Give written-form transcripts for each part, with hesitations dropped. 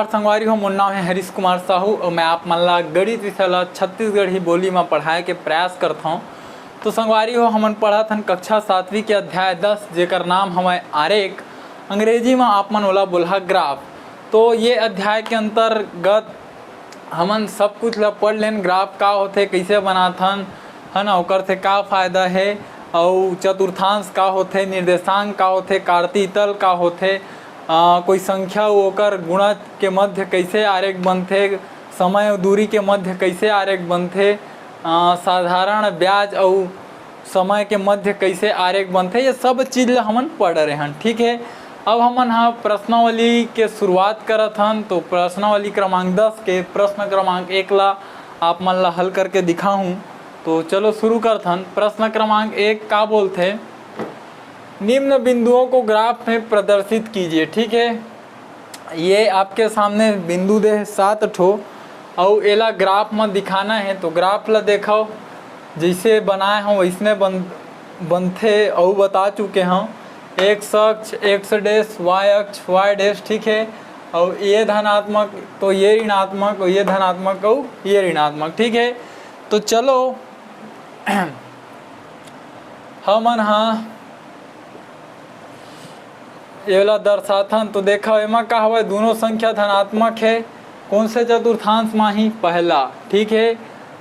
नमस्कार संगवारी हो, मोर नाम है हरीश कुमार साहू और मैं आप मन ला गणित विषय ला छत्तीसगढ़ी बोली में पढ़ाए के प्रयास करता हूँ। तो संगवारी हो, हमन पढ़त हन कक्षा 7वीं के अध्याय 10 जेकर नाम हमें आरेख, अंग्रेजी में आप मन ओला बोलहा ग्राफ। तो ये अध्याय के अंतर्गत हमन सब कुछ ला पढ़ लेन, ग्राफ का होथे, कैसे बनाथन, है ना, ओकर से का फायदा है, और चतुर्थांश का होथे, निर्देशांक का होथे, कार्तीतल का होथे, कोई संख्या ओकर गुणज के मध्य कैसे आरेख बनथे, समय और दूरी के मध्य कैसे आरेख बनथे, साधारण ब्याज और समय के मध्य कैसे आरेख बनथे, ये सब चीज़ ला हमन पढ़ रहे हैं। ठीक है, अब हमन हाँ प्रश्नावली के शुरुआत करत हन। तो प्रश्नावली क्रमांक 10 के प्रश्न क्रमांक 1 ला आप मन ला हल करके दिखाऊँ। तो चलो शुरू करत हन। प्रश्न क्रमांक 1 का बोलथे, निम्न बिंदुओं को ग्राफ में प्रदर्शित कीजिए। ठीक है, ये आपके सामने बिंदु दे 7 ठो और एला ग्राफ में दिखाना है। तो ग्राफ ला देखो, जैसे बनाए हों वैसने बनथे और बता चुके हों। एक्स अक्ष एक्स डैश, वाई अक्ष वाई डैश। ठीक है, और ये धनात्मक तो ये ऋणात्मक, और ये धनात्मक और ये ऋणात्मक। ठीक है, तो चलो हमन हाँ एला दर्शाथन। तो देखो एमा का हवा, दोनों संख्या धनात्मक है, कौन से चतुर्थांश में ही पहला। ठीक है,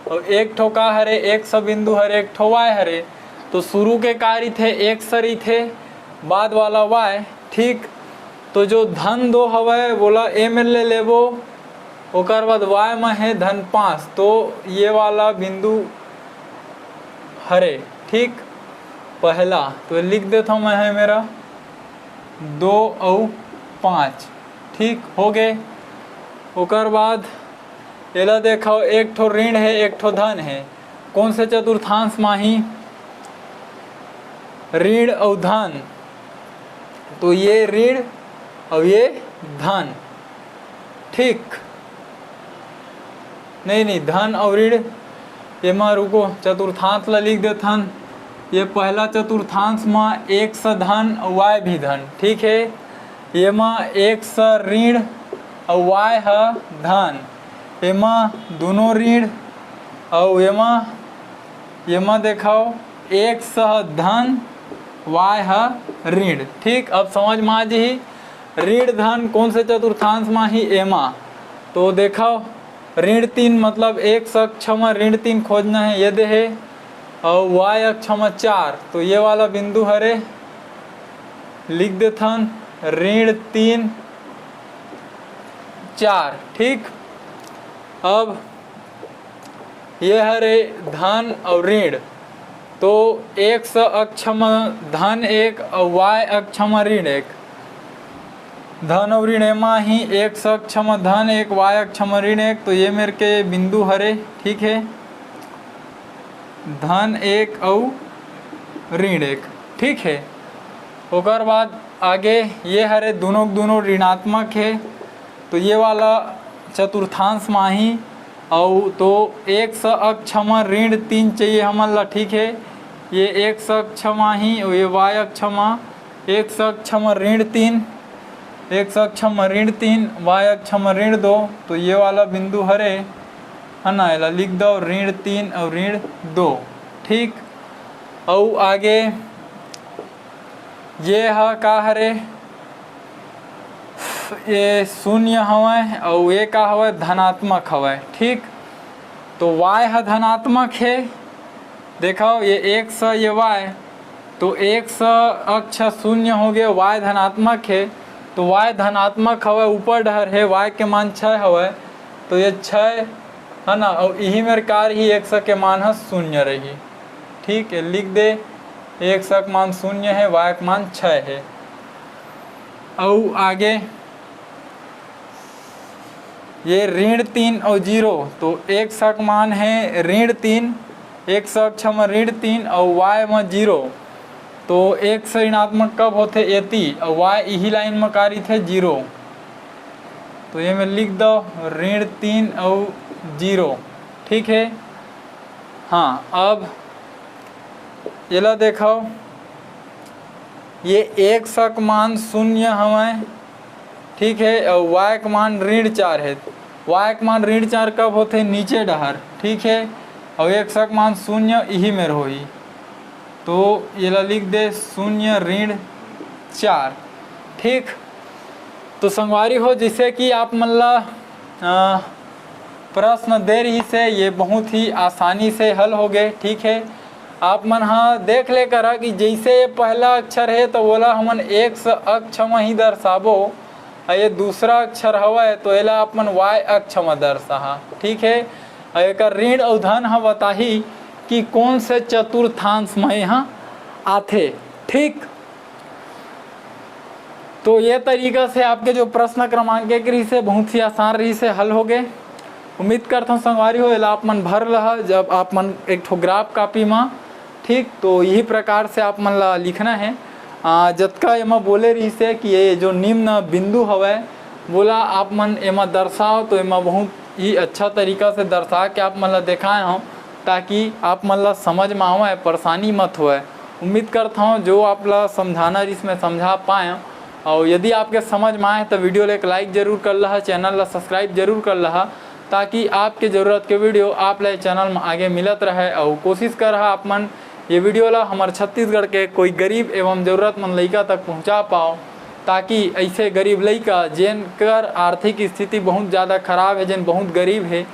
और एक ठो का हरे, एक सा बिंदु हरे, एक ठो वाय हरे। तो शुरू के कार्य थे एक सरी थे, बाद वाला वाय। ठीक, तो जो धन 2 हवा बोला ए में ले लेबो, ओकर बाद वाय में है धन 5, तो ये वाला बिंदु हरे। ठीक, पहला तो लिख देता हूँ मैं, है मेरा 2 और 5। ठीक हो गए। ओकर बाद एला देखो, एक ठो ऋण है एक ठो धन है, कौन से चतुर्थांश में ही ऋण और धन। तो ये ऋण और ये धन। ठीक, नहीं धन और ऋण, एमा रुको चतुर्थांश ला लिख देथन। ये पहला चतुर्थांश में एक सा धन और वाय भी धन। ठीक है, ये में एक सा ऋण और वाय है धन, एमा दोनों ऋण और एमा देखो एक सा धन वाय है ऋण। ठीक, अब समझ में आ जी, ऋण धन कौन से चतुर्थांश में ही एमा। तो देखो ऋण 3 मतलब एक अक्ष में ऋण 3 खोजना है, ये दे है, और वाय अक्ष में 4। तो ये वाला बिंदु हरे लिख देथन ऋण 3 4। ठीक, अब ये हरे धन और ऋण। तो एक अक्ष में धन 1 और वाय अक्ष में ऋण 1। धन और ऋण एमा ही एक अक्ष में धन 1 वाय अक्ष में ऋण 1। तो ये मेरे के बिंदु हरे। ठीक है, धन 1 और ऋण 1। ठीक है, ओकर बाद आगे ये हरे दोनों ऋणात्मक है, तो ये वाला चतुर्थांश में ही, और तो एक अक्ष में ऋण 3 चाहिए हमन ला। ठीक है, ये एक अक्ष में ही, और ये वाय अक्ष में एक अक्ष में ऋण 3, एक अक्ष में ऋण 3, वाय अक्ष में ऋण 2। तो ये वाला बिंदु हरे, है ना, एला लिख दो ऋण 3 और ऋण 2। ठीक, और आगे ये है का हरे, ये शून्य हवा और ये का हवा धनात्मक हवा। ठीक, तो वाय है धनात्मक है। देखो ये एक सा ये वाय, तो एक सा अक्ष शून्य हो गया, वाय धनात्मक है। तो वाय धनात्मक हवा, ऊपर डहर है, वाय के मान 6 हवा, तो ये 6 है ना, और यही मेरे कार्य ही एक सा के मान है 0 रही। ठीक है, लिख दे एक सा का मान 0 है, वाय का मान 6 है। और आगे ये ऋण 3 और 0। तो एक सा का मान है ऋण 3, एक सा अक्ष में ऋण 3 और वाय में 0। तो एक से ऋणात्मक कब होते एती, और वाय यही लाइन में कार्य थे 0। तो ये मैं लिख दो ऋण 3 और 0। ठीक है, हाँ अब ये ला देखो, ये एक सा का मान 0 हमें। ठीक है। y का मान ऋण 4 है, y का मान ऋण 4 कब होते नीचे डहर, ठीक है। और x का मान 0 यही में रही, तो ये ला लिख दे 0 ऋण 4, ठीक। तो संगवारी हो जैसे कि आप मतलब प्रश्न दे रही से ये बहुत ही आसानी से हल हो गए, ठीक है। आप मन हाँ देख ले करा कि जैसे ये पहला अक्षर है तो बोला हमन x अक्ष में ही दर्शाबो, ये दूसरा अक्षर हवा तो एला आप मन y अक्ष में दर्शा, ठीक है। एक ऋण और धन ह बताही कि कौन से चतुर्थांश में यहाँ आथे, ठीक। तो ये तरीका से आपके जो प्रश्न क्रमांक एक रही से बहुत ही आसान रही से हल हो गए। उम्मीद करता हूँ संगवारी हो आप मन भर रहा जब आप मन एक ठो ग्राफ कापी में, ठीक। तो यही प्रकार से आप मन ला लिखना है। जतका एमा बोले रही से कि ये जो निम्न बिंदु हवे बोला आप मन एमा दर्शाओ, तो एमा बहुत ही अच्छा तरीका से दर्शा के आप मन ला दिखाए हूँ ताकि आप मन ला समझ में आवे, परेशानी मत होए। उम्मीद करता हूँ जो आप ला समझाना जिसमें समझा पाए। और यदि आपके समझ में आए तो वीडियो को एक लाइक जरूर कर लहा, चैनल ला सब्सक्राइब जरूर कर लहा ताकि आपके ज़रूरत के वीडियो आप ला चैनल में आगे मिलत रहे। और कोशिश कर रहा आप मन ये वीडियो ला हमारे छत्तीसगढ़ के कोई गरीब एवं ज़रूरतमंद लड़का तक पहुंचा पाओ, ताकि ऐसे गरीब लड़का जिन कर आर्थिक स्थिति बहुत ज़्यादा खराब है, जिन बहुत गरीब है,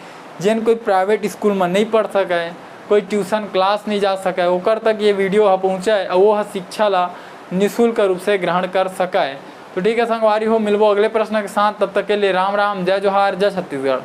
जिन कोई प्राइवेट स्कूल में नहीं पढ़ सके, कोई ट्यूशन क्लास नहीं जा सके, ओकर तक ये वीडियो पहुँचे और वो शिक्षा ला निःशुल्क रूप से ग्रहण कर सके। तो ठीक है संगवारी हो, मिलबो अगले प्रश्न के साथ, तब तक के लिए राम राम, जय जोहार, जय छत्तीसगढ़।